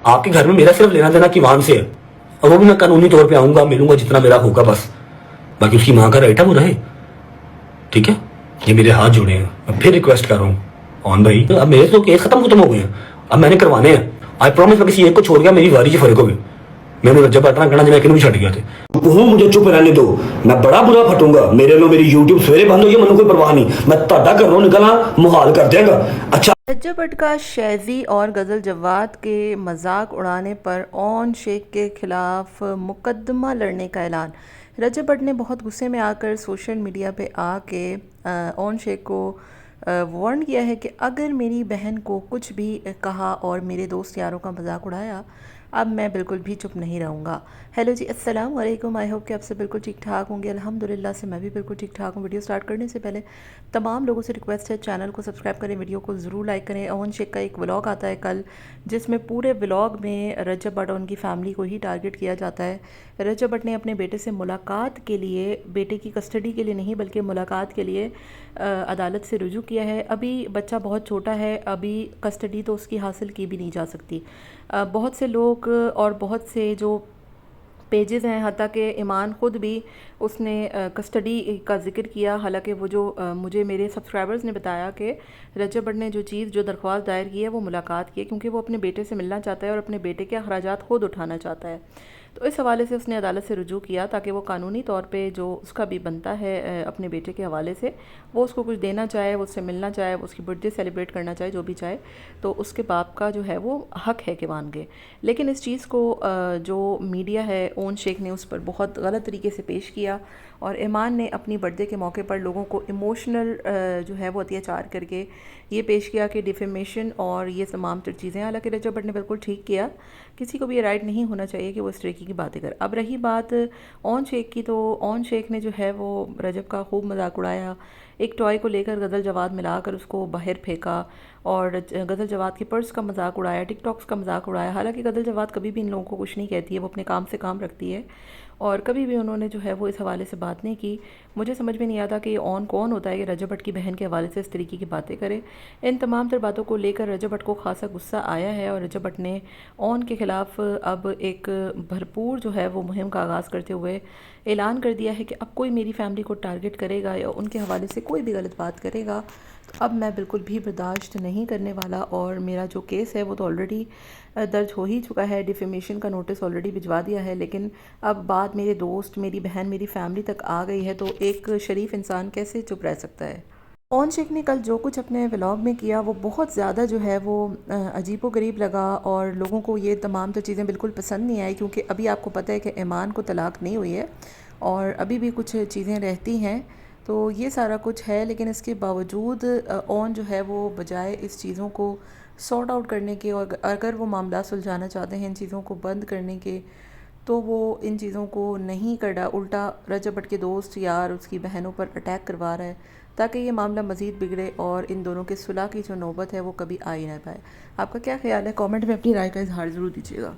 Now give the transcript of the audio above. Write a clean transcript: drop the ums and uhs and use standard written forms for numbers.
आपके घर में मेरा सिर्फ लेना देना की वाहन से है, और वो भी मैं कानूनी तौर पे आऊंगा, मिलूंगा जितना मेरा होगा बस। बाकी उसकी मां का राइट है वो रहे, ठीक है। ये मेरे हाथ जुड़े हैं, मैं फिर रिक्वेस्ट कर रहा हूँ ऑन भाई, तो अब मेरे तो केस खत्म हो गए हैं, अब मैंने करवाने हैं। आई प्रॉमिस मैं किसी एक को छोड़ गया, मेरी वारी च फर्क हो गए। मैंने रज्जा पाटना कहना जिन्हें भी छड़ गया थे। हूँ मुझे चुप रहने दो, मैं बड़ा बुरा फटूंगा। मेरे लो मेरी यूट्यूब सवेरे बंद हो गई, मैंने कोई परवाह नहीं, मैं ताड़ा घरों निकलना मुहाल कर देगा। अच्छा, रज्जा भट्ट का शैज़ी और गज़ल जवाद के मजाक उड़ाने पर ओन शेख के खिलाफ मुकदमा लड़ने का ऐलान। रज्जा भट्ट ने बहुत गुस्से में आकर सोशल मीडिया पे आके ओन शेख को वार्न किया है कि अगर मेरी बहन को कुछ भी कहा और मेरे दोस्त यारों का मजाक उड़ाया, अब मैं बिल्कुल भी चुप नहीं रहूँगा। हेलो जी, अस्सलाम वालेकुम। आई होप कि आप सब बिल्कुल ठीक ठाक होंगे। अल्हम्दुलिल्लाह से मैं भी बिल्कुल ठीक ठाक हूँ। वीडियो स्टार्ट करने से पहले तमाम लोगों से रिक्वेस्ट है, चैनल को सब्सक्राइब करें, वीडियो को ज़रूर लाइक करें। ओवन शेख का एक व्लॉग आता है कल, जिसमें पूरे व्लॉग में रजब भट्ट और उनकी फैमिली को ही टारगेट किया जाता है। रजब भट्ट ने अपने बेटे से मुलाकात के लिए, बेटे की कस्टडी के लिए नहीं बल्कि मुलाकात के लिए अदालत से रुजू किया है। अभी बच्चा बहुत छोटा है, अभी कस्टडी तो उसकी हासिल की भी नहीं जा सकती। बहुत से लोग और बहुत से जो पेजेस हैं, हत्ता कि ईमान ख़ुद भी उसने कस्टडी का जिक्र किया। हालांकि वो जो मुझे मेरे सब्सक्राइबर्स ने बताया कि रजब भट्ट ने जो चीज़, जो दरख्वास्त दायर की है वो मुलाकात की है, क्योंकि वो अपने बेटे से मिलना चाहता है और अपने बेटे के अखराजात ख़ुद उठाना चाहता है। तो इस हवाले से उसने अदालत से रुजू किया ताकि वो कानूनी तौर पे जो उसका भी बनता है अपने बेटे के हवाले से, वो उसको कुछ देना चाहे, वो उससे मिलना चाहे, वो उसकी बर्थडे सेलिब्रेट करना चाहे, जो भी चाहे, तो उसके बाप का जो है वो हक है कि मांगे। लेकिन इस चीज़ को जो मीडिया है, ओन शेख ने उस पर बहुत गलत तरीके से पेश किया और ईमान ने अपनी बर्थडे के मौके पर लोगों को इमोशनल जो है वो अत्याचार करके ये पेश किया कि डिफेमेशन और ये तमाम तर चीज़ें। हालांकि रजब भट्ट ने बिल्कुल ठीक किया, किसी को भी ये राइट नहीं होना चाहिए कि वो इस तरीके की बातें करे। अब रही बात ओन शेख की, तो ओन शेख ने जो है वो रजब का खूब मजाक उड़ाया। एक टॉय को लेकर गज़ल जवाद मिलाकर उसको बाहर फेंका और गज़ल जवाद के पर्स का मजाक उड़ाया, टिकटॉक्स का मजाक उड़ाया। हालांकि गज़ल जवाद कभी भी इन लोगों को कुछ नहीं कहती है, वो अपने काम से काम रखती है और कभी भी उन्होंने जो है वो इस हवाले से बात नहीं की। मुझे समझ में नहीं आता कि ऑन कौन होता है कि रजब भट्ट की बहन के हवाले से इस तरीके की बातें करे। इन तमाम तर बातों को लेकर रजब भट्ट को खासा गुस्सा आया है और रजब भट्ट ने ऑन के ख़िलाफ़ अब एक भरपूर जो है वो मुहिम का आगाज़ करते हुए ऐलान कर दिया है कि अब कोई मेरी फैमिली को टारगेट करेगा या उनके हवाले से कोई भी गलत बात करेगा तो अब मैं बिल्कुल भी बर्दाश्त नहीं करने वाला। और मेरा जो केस है वो तो ऑलरेडी दर्ज हो ही चुका है, डिफेमेशन का नोटिस ऑलरेडी भिजवा दिया है, लेकिन अब बात मेरे दोस्त, मेरी बहन, मेरी फैमिली तक आ गई है, तो एक शरीफ इंसान कैसे चुप रह सकता है। ओन शेख ने कल जो कुछ अपने व्लॉग में किया वो बहुत ज़्यादा जो है वो अजीबो गरीब लगा और लोगों को ये तमाम तो चीज़ें बिल्कुल पसंद नहीं आई, क्योंकि अभी आपको पता है कि ईमान को तलाक नहीं हुई है और अभी भी कुछ चीज़ें रहती हैं, तो ये सारा कुछ है। लेकिन इसके बावजूद ओन जो है वो बजाय इस चीज़ों को सॉर्ट आउट करने के और अगर वो मामला सुलझाना चाहते हैं, इन चीज़ों को बंद करने के, तो वो इन चीज़ों को नहीं कर रहा, उल्टा रजब भट्ट के दोस्त यार उसकी बहनों पर अटैक करवा रहा है ताकि ये मामला मज़ीद बिगड़े और इन दोनों के सुलह की जो नौबत है वो कभी आ ही ना पाए। आपका क्या ख्याल है? कमेंट में अपनी राय का इजहार ज़रूर दीजिएगा।